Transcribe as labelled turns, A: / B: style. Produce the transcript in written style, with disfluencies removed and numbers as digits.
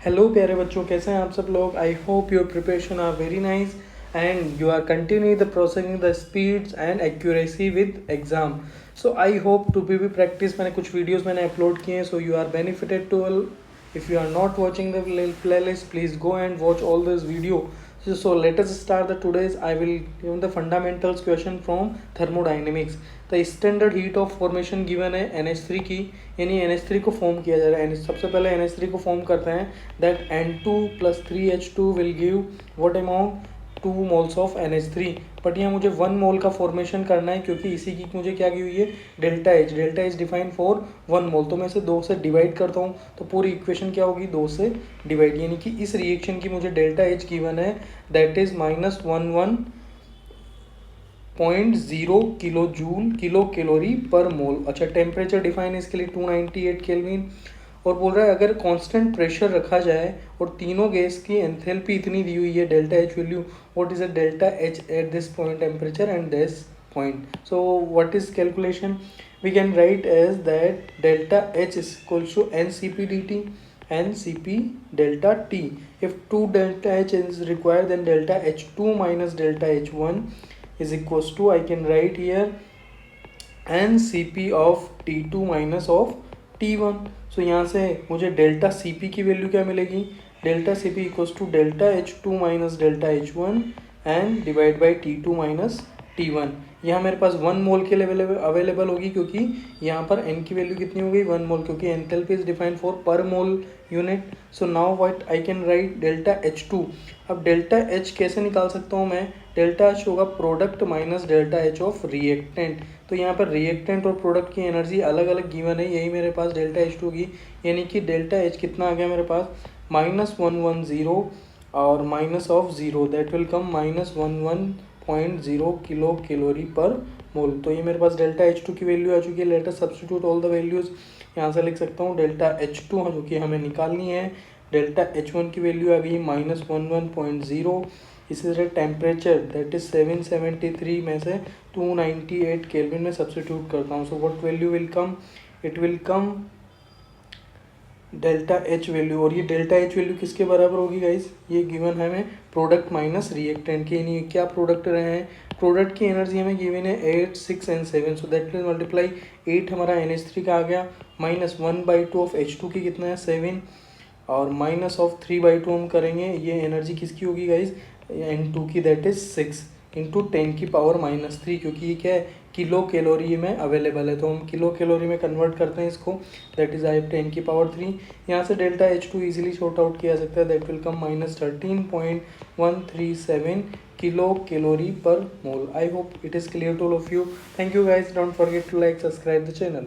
A: Hello प्यारे बच्चों, कैसे हैं आप सब लोग। I hope your preparation are very nice and you are continue the processing the speeds and accuracy with exam. So I hope to be practice मैंने कुछ वीडियोस मैंने अपलोड किए हैं, so you are benefited too. If you are not watching the playlist, please go and watch all this video. So let us start the today's. I will give the fundamentals question from thermodynamics. The standard heat of formation given है NH3 की, यानी NH3 को form किया जा रहा है। सबसे पहले NH3 को फॉर्म करते हैं, that N2 + 3H2 will give what amount 2 moles of NH3। But यहाँ मुझे 1 मोल का फॉर्मेशन करना है, क्योंकि इसी की मुझे क्या की हुई है, delta H. Delta H define for 1 मोल, तो मैं इसे 2 से डिवाइड करता हूँ, तो पूरी इक्वेशन क्या होगी, 2 से डिवाइड। यानी कि इस रिएक्शन की मुझे डेल्टा एच गिवन है, that is -11.0 kilo joule kilo calorie per मोल। अच्छा, टेम्परेचर डिफाइन है इसके लिए 298 केल्विन। और बोल रहा है अगर कांस्टेंट प्रेशर रखा जाए और तीनों गैस की एंथैल्पी इतनी दी हुई है, delta H value, what is a delta H at this point temperature and this point. So what is calculation, we can write as that delta H is equals to NCP dt and CP delta T. If 2 delta H is required, then delta H2 minus delta H1 is equals to, I can write here, NCP of T2 minus of T1. So यहाँ से मुझे delta CP की value क्या मिलेगी, delta CP equals to delta H2 minus delta H1 and divide by T2 minus T1। यहाँ मेरे पास 1 मोल के level available होगी, क्योंकि यहाँ पर n की वैल्यू कितनी हो गई, 1 मोल, क्योंकि enthalpy is defined for per mole unit. So now what I can write, delta H2। अब डेल्टा H कैसे निकाल सकता हूँ मैं, डेल्टा H होगा product minus delta H of reactant. तो यहाँ पर रिएक्टेंट और प्रोडक्ट की एनर्जी अलग अलग गिवन है, यही मेरे पास डेल्टा H2 की। यानी कि डेल्टा H कितना आ गया मेरे पास, -110 और minus of 0, that will come -11.0 kilo calorie per मोल। तो ये मेरे पास डेल्टा H2 की वैल्यू आ चुकी है। Let us substitute all the values. यहाँ से लिख सकता हूँ डेल्टा H2 जो कि हमें निकालनी है, डेल्टा H1 की वैल्यू आ गई -11.0। इसी तरह टेम्परेचर दैट इज 773 में से 298 केल्विन में सब्स्टिट्यूट करता हूँ। So what value will come, it will come delta H value. और ये डेल्टा एच वैल्यू किसके बराबर होगी गाइस, ये गिवन है हमें प्रोडक्ट माइनस रिएक्टेंट की। यानी क्या प्रोडक्ट रहे हैं, प्रोडक्ट की एनर्जी हमें गिवन है 8, 6 and 7। So that will multiply 8 हमारा NH3 का आ गया, -1/2 ऑफ H2 की कितना है 7, और माइनस ऑफ 3/2 हम करेंगे, ये एनर्जी किसकी होगी गाइज, N2 की, दैट इज 6 इंटू 10 की पावर -3, क्योंकि ये क्या है, किलो कैलोरी में अवेलेबल है, तो हम किलो कैलोरी में कन्वर्ट करते हैं इसको, दैट इज आई 10 की पावर 3। यहाँ से delta H2 easily short out किया जा सकता है, that will come -13.137 kilo calorie per mole. I hope it is clear to all of you. Thank you guys, don't forget to like subscribe the channel.